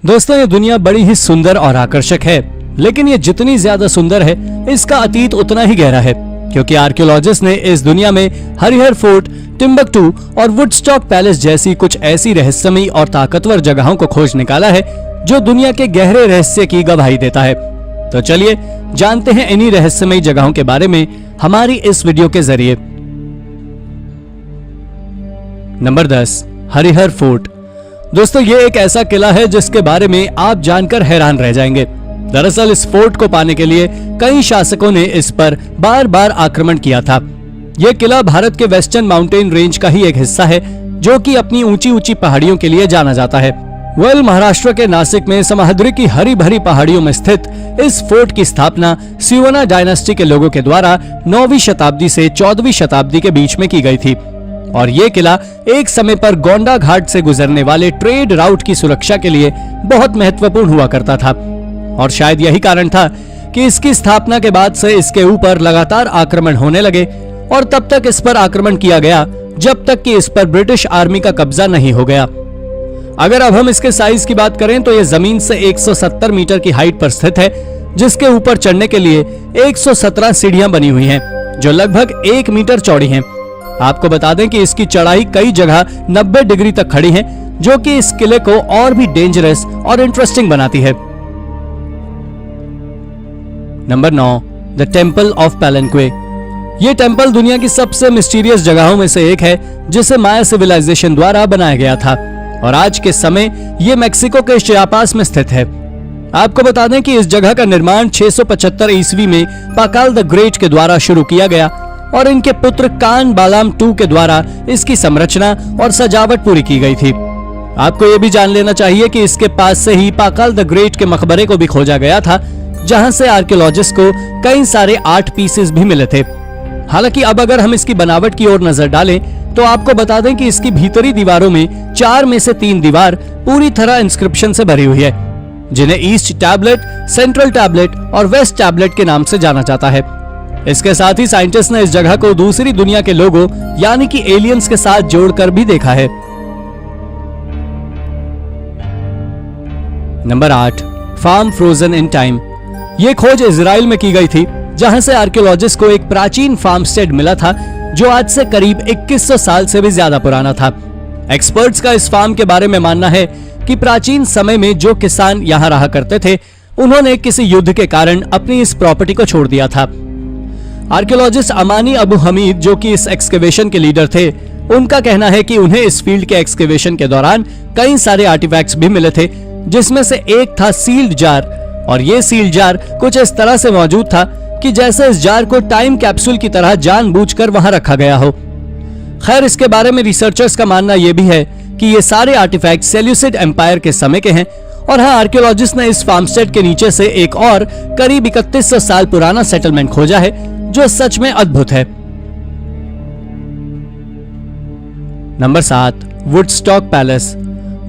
दोस्तों, ये दुनिया बड़ी ही सुंदर और आकर्षक है, लेकिन ये जितनी ज्यादा सुंदर है, इसका अतीत उतना ही गहरा है, क्योंकि आर्कियोलॉजिस्ट ने इस दुनिया में हरिहर फोर्ट, टिम्बकटू और वुडस्टॉक पैलेस जैसी कुछ ऐसी रहस्यमयी और ताकतवर जगहों को खोज निकाला है जो दुनिया के गहरे रहस्य की गवाही देता है। तो चलिए जानते हैं इन्हीं रहस्यमयी जगहों के बारे में हमारी इस वीडियो के जरिए। Number 10, Harihar fort. दोस्तों, ये एक ऐसा किला है जिसके बारे में आप जानकर हैरान रह जाएंगे। दरअसल इस फोर्ट को पाने के लिए कई शासकों ने इस पर बार बार आक्रमण किया था। यह किला भारत के वेस्टर्न माउंटेन रेंज का ही एक हिस्सा है, जो कि अपनी ऊंची ऊंची पहाड़ियों के लिए जाना जाता है। महाराष्ट्र के नासिक में समहाद्री की हरी भरी पहाड़ियों में स्थित इस फोर्ट की स्थापना सिवना डायनेस्टी के लोगों के द्वारा 9वीं शताब्दी से 14वीं शताब्दी के बीच में की गई थी, और ये किला एक समय पर गोंडा घाट से गुजरने वाले ट्रेड राउट की सुरक्षा के लिए बहुत महत्वपूर्ण हुआ करता था। और शायद यही कारण था कि इसकी स्थापना के बाद से इसके ऊपर लगातार आक्रमण होने लगे, और तब तक इस पर आक्रमण किया गया जब तक कि इस पर ब्रिटिश आर्मी का कब्जा नहीं हो गया। अगर अब हम इसके साइज की बात करें तो यह जमीन से 170 मीटर की हाइट पर स्थित है, जिसके ऊपर चढ़ने के लिए 117 सीढ़ियां बनी हुई हैं, जो लगभग 1 मीटर चौड़ी हैं। आपको बता दें कि इसकी चढ़ाई कई जगह 90 डिग्री तक खड़ी है, जो कि इस किले को और भी डेंजरस और इंटरेस्टिंग बनाती है। Number 9, the temple of Palenque. ये टेम्पल दुनिया की सबसे मिस्टीरियस जगहों में से एक है, जिसे माया सिविलाइजेशन द्वारा बनाया गया था, और आज के समय ये मेक्सिको के चियापास में स्थित है। आपको बता दें कि इस जगह का निर्माण 675 ईस्वी में पाकाल द ग्रेट के द्वारा शुरू किया गया, और इनके पुत्र कान बालाम II के द्वारा इसकी संरचना और सजावट पूरी की गई थी। आपको यह भी जान लेना चाहिए कि इसके पास से ही पाकाल द ग्रेट के मकबरे को भी खोजा गया था, जहां से आर्कियोलॉजिस्ट को कई सारे आर्ट पीसेस भी मिले थे। हालांकि अब अगर हम इसकी बनावट की ओर नजर डालें तो आपको बता दें कि इसकी भीतरी दीवारों में 4 में से 3 दीवार पूरी तरह इंस्क्रिप्शन से भरी हुई है, जिन्हें ईस्ट टैबलेट, सेंट्रल टैबलेट और वेस्ट टैबलेट के नाम से जाना जाता है। इसके साथ ही साइंटिस्ट ने इस जगह को दूसरी दुनिया के लोगों यानी कि एलियंस के साथ जोड़कर भी देखा है। Number 8, farm frozen in time. ये खोज इजराइल में की गई थी, जहां से आर्कियोलॉजिस्ट को एक प्राचीन फार्मस्टेड मिला था, जो आज से करीब 2100 साल से भी ज्यादा पुराना था। एक्सपर्ट्स का इस फार्म के बारे में मानना है कि प्राचीन समय में जो किसान यहां रहा करते थे, उन्होंने किसी युद्ध के कारण अपनी इस प्रॉपर्टी को छोड़ दिया था। आर्कियोलॉजिस्ट अमानी अबू हमीद, जो कि इस एक्सकेवेशन के लीडर थे, उनका कहना है कि उन्हें इस फील्ड के एक्सकेवेशन के दौरान कई सारे आर्टिफैक्ट्स भी मिले थे, जिसमें से एक था सील्ड जार, और ये सील्ड जार कुछ इस तरह से मौजूद था कि जैसे इस जार को टाइम कैप्सूल की तरह जानबूझकर वहां रखा गया हो। खैर, इसके बारे में रिसर्चर्स का मानना यह भी है कि ये सारे आर्टिफैक्ट सेल्यूसिड एम्पायर के समय के हैं, और हाँ, आर्कियोलॉजिस्ट ने इस फार्मस्टेड के नीचे से एक और करीब 3100 साल पुराना सेटलमेंट खोजा है, जो सच में अद्भुत है। Number 7, Woodstock palace.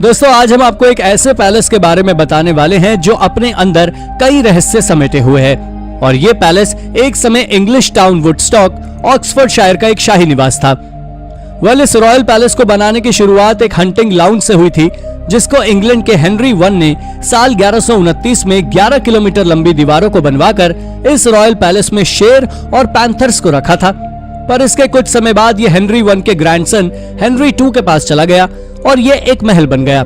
दोस्तों, आज हम आपको एक ऐसे पैलेस के बारे में बताने वाले हैं जो अपने अंदर कई रहस्य समेटे हुए है, और ये पैलेस एक समय इंग्लिश टाउन वुडस्टॉक, ऑक्सफोर्डशायर का एक शाही निवास था। इस रॉयल पैलेस को बनाने की शुरुआत एक हंटिंग लाउंज से हुई थी, जिसको इंग्लैंड के हेनरी I ने साल 1129 में 11 किलोमीटर लंबी दीवारों को बनवाकर इस रॉयल पैलेस में शेर और पैंथर्स को रखा था। पर इसके कुछ समय बाद ये हेनरी I के ग्रैंडसन हेनरी II के पास चला गया, और ये एक महल बन गया।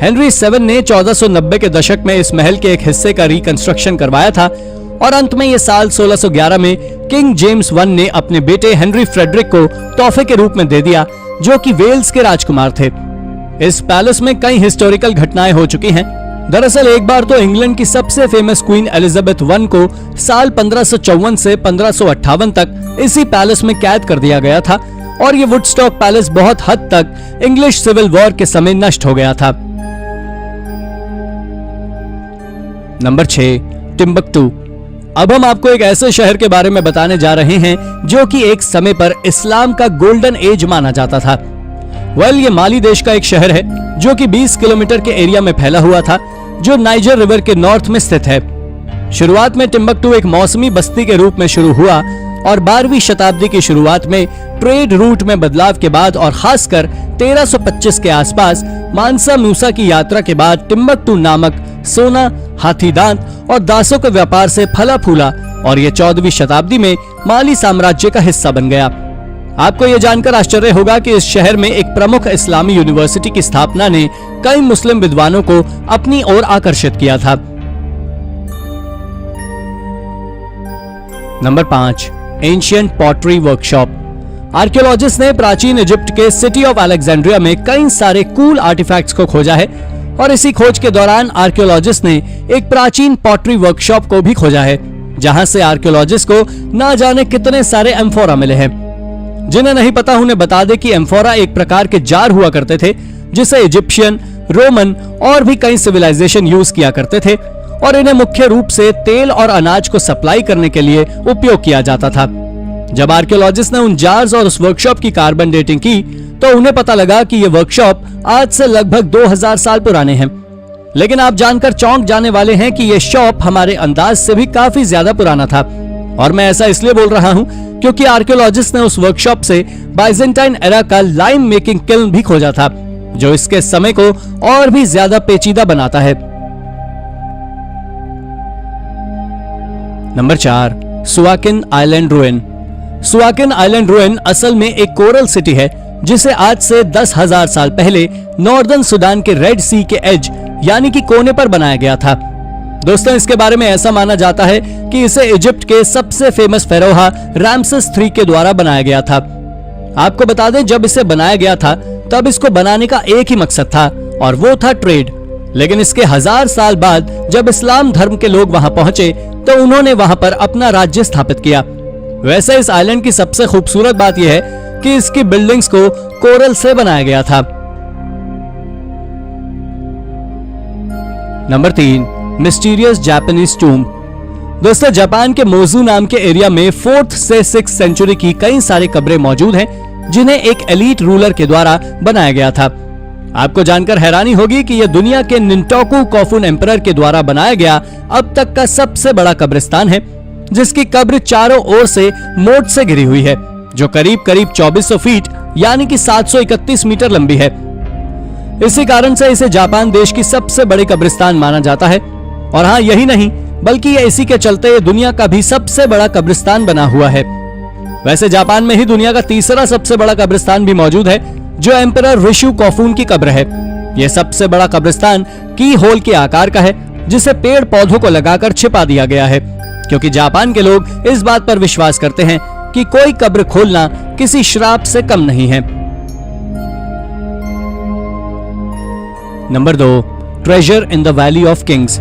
हेनरी VII ने 1490 के दशक में इस महल के एक हिस्से का रिकंस्ट्रक्शन करवाया था, और अंत में ये साल 1611 में किंग जेम्स I ने अपने बेटे हेनरी फ्रेडरिक को तोहफे के रूप में दे दिया, जो कि वेल्स के राजकुमार थे। इस पैलेस में कई हिस्टोरिकल घटनाएं हो चुकी हैं। दरअसल एक बार तो इंग्लैंड की सबसे फेमस क्वीन एलिजाबेथ I को साल 1554 से 1558 तक इसी पैलेस में कैद कर दिया गया था, और ये वुडस्टॉक पैलेस बहुत हद तक इंग्लिश सिविल वॉर के समय नष्ट हो गया था। Number 6, Timbuktu. अब हम आपको एक ऐसे शहर के बारे में बताने जा रहे हैं जो कि एक समय पर इस्लाम का गोल्डन एज माना जाता था। ये माली देश का एक शहर है, जो कि 20 किलोमीटर के एरिया में फैला हुआ था, जो नाइजर रिवर के नॉर्थ में स्थित है। शुरुआत में टिम्बकटू एक मौसमी बस्ती के रूप में शुरू हुआ, और 12वीं शताब्दी की शुरुआत में ट्रेड रूट में बदलाव के बाद और खासकर 1325 के आसपास मानसा मूसा की यात्रा के बाद टिम्बकटू नामक सोना, हाथीदांत और दासों के व्यापार से फला फूला और ये 14वीं शताब्दी में माली साम्राज्य का हिस्सा बन गया। आपको ये जानकर आश्चर्य होगा कि इस शहर में एक प्रमुख इस्लामी यूनिवर्सिटी की स्थापना ने कई मुस्लिम विद्वानों को अपनी ओर आकर्षित किया था। Number 5, ancient pottery workshop. Archaeologist ने प्राचीन इजिप्ट के सिटी ऑफ अलेक्जेंड्रिया में कई सारे कूल आर्टिफैक्ट्स को खोजा है और इसी खोज के दौरान आर्कियोलॉजिस्ट ने एक प्राचीन पॉटरी वर्कशॉप को भी खोजा है, जहां से आर्कियोलॉजिस्ट को ना जाने कितने सारे एम्फोरा मिले हैं। जिन्हें नहीं पता उन्हें बता दे कि एम्फोरा एक प्रकार के जार हुआ करते थे जिसे इजिप्शियन, रोमन और भी कई सिविलाइजेशन यूज किया करते थे और इन्हें मुख्य रूप से तेल और अनाज को सप्लाई करने के लिए उपयोग किया जाता था। जब आर्कियोलॉजिस्ट ने उन जार्स और उस वर्कशॉप की कार्बन डेटिंग की तो उन्हें पता लगा कि ये वर्कशॉप आज से लगभग 2000 साल पुराने हैं। लेकिन आप जानकर चौंक जाने वाले हैं कि ये शॉप हमारे अंदाज से भी काफी ज्यादा पुराना था। और मैं ऐसा इसलिए बोल रहा हूं क्योंकि आर्कियोलॉजिस्ट ने उस वर्कशॉप से बाइजेंटाइन एरा का लाइम मेकिंग किल्न भी खोजा था, जो इसके समय को और भी ज्यादा पेचीदा बनाता है। Number 4, Suakin island ruin. Suakin island ruin असल में एक कोरल सिटी है जिसे आज से 10,000 साल पहले नॉर्दर्न सुडान के रेड सी के एज यानी कि कोने पर बनाया गया था। दोस्तों, इसके बारे में ऐसा माना जाता है कि इसे इजिप्ट के सबसे फेमस फेरोहा रामसेस III के द्वारा बनाया गया था। आपको बता दें, जब इसे बनाया गया था तब इसको बनाने का एक ही मकसद था और वो था ट्रेड। लेकिन इसके 1000 साल बाद जब इस्लाम धर्म के लोग वहां पहुंचे तो उन्होंने वहां पर अपना राज्य स्थापित किया। वैसे इस आइलैंड की सबसे खूबसूरत बात यह है कि इसकी बिल्डिंग्स को कोरल से बनाया गया था। Number 3, mysterious Japanese tomb. दोस्तों, जापान के मोजू नाम के एरिया में 4th से 6th सेंचुरी की कई सारी कब्रें मौजूद हैं जिन्हें एक एलीट रूलर के द्वारा बनाया गया था। आपको जानकर हैरानी होगी कि यह दुनिया के निंटोकू कोफुन एम्परर के द्वारा बनाया गया अब तक का सबसे बड़ा कब्रिस्तान है, जिसकी कब्र चारों ओर से मोट से घिरी हुई है, जो करीब करीब 2400 फीट यानी कि 731 मीटर लंबी है। इसी कारण से इसे जापान देश की सबसे बड़ी कब्रिस्तान माना जाता है। और हाँ, यही नहीं बल्कि ये इसी के चलते दुनिया का भी सबसे बड़ा कब्रिस्तान बना हुआ है। वैसे जापान में ही दुनिया का तीसरा सबसे बड़ा कब्रिस्तान भी मौजूद है, जो एम्परर रिशु कोफून की कब्र है। यह सबसे बड़ा कब्रिस्तान की होल के आकार का है, जिसे पेड़ पौधों को लगाकर छिपा दिया गया है, क्योंकि जापान के लोग इस बात पर विश्वास करते हैं कि कोई कब्र खोलना किसी श्राप से कम नहीं है। Number 2, treasure in the valley of Kings.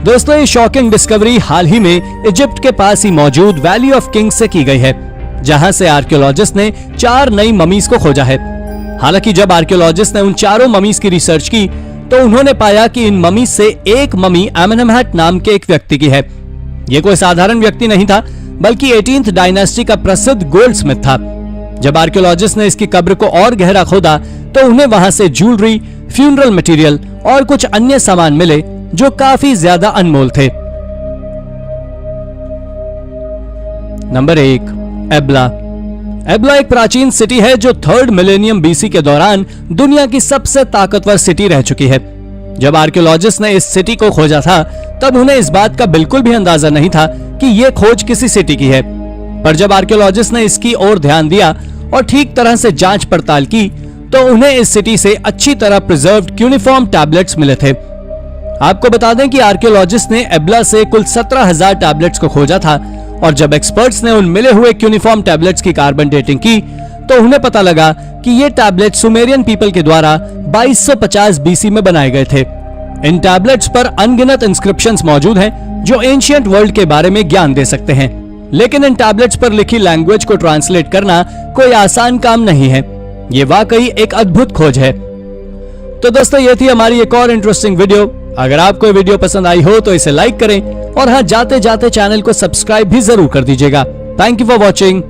दोस्तों, ये शॉकिंग डिस्कवरी हाल ही में इजिप्ट के पास ही मौजूद वैली ऑफ किंग्स से की गई है, जहां से आर्कियोलॉजिस्ट ने 4 नई ममीज को खोजा है। हालांकि जब आर्कियोलॉजिस्ट ने उन चारों ममीज की रिसर्च की तो उन्होंने पाया कि इन ममीज से एक ममी आमेनहमेट नाम के एक व्यक्ति की है। ये कोई साधारण व्यक्ति नहीं था, बल्कि 18th डायनेस्टी का प्रसिद्ध गोल्डस्मिथ था। जब आर्कियोलॉजिस्ट ने इसकी कब्र को और गहरा खोदा तो उन्हें वहां से ज्वेलरी, फ्यूनरल मटेरियल और कुछ अन्य सामान मिले जो काफी ज्यादा अनमोल थे। नंबर 1, एब्ला। एब्ला एक प्राचीन सिटी है जो 3rd मिलेनियम BC के दौरान दुनिया की सबसे ताकतवर सिटी रह चुकी है। जब आर्कियोलॉजिस्ट ने इस सिटी को खोजा था तब उन्हें इस बात का बिल्कुल भी अंदाजा नहीं था कि यह खोज किसी सिटी की है। पर जब आर्कियोलॉजिस्ट ने इसकी ओर ध्यान दिया और ठीक तरह से जांच पड़ताल की तो उन्हें इस सिटी से अच्छी तरह प्रिजर्व्ड क्यूनिफॉर्म टैबलेट्स मिले थे। आपको बता दें कि आर्कियोलॉजिस्ट ने एब्ला से कुल 17,000 टैबलेट्स को खोजा था और जब एक्सपर्ट्स ने उन मिले हुए क्यूनिफॉर्म टैबलेट्स की कार्बन डेटिंग की तो उन्हें पता लगा कि ये टैबलेट सुमेरियन पीपल के द्वारा 2250 BC में बनाए गए थे। इन टैबलेट्स पर अनगिनत इंस्क्रिप्शंस मौजूद हैं जो एंशिएंट वर्ल्ड के बारे में ज्ञान दे सकते हैं, लेकिन इन टैबलेट्स पर लिखी लैंग्वेज को ट्रांसलेट करना कोई आसान काम नहीं है। ये वाकई एक अद्भुत खोज है। तो दोस्तों, ये थी हमारी एक और इंटरेस्टिंग वीडियो। अगर आपको ये वीडियो पसंद आई हो तो इसे लाइक करें और हाँ, जाते जाते चैनल को सब्सक्राइब भी जरूर कर दीजिएगा। Thank you for watching.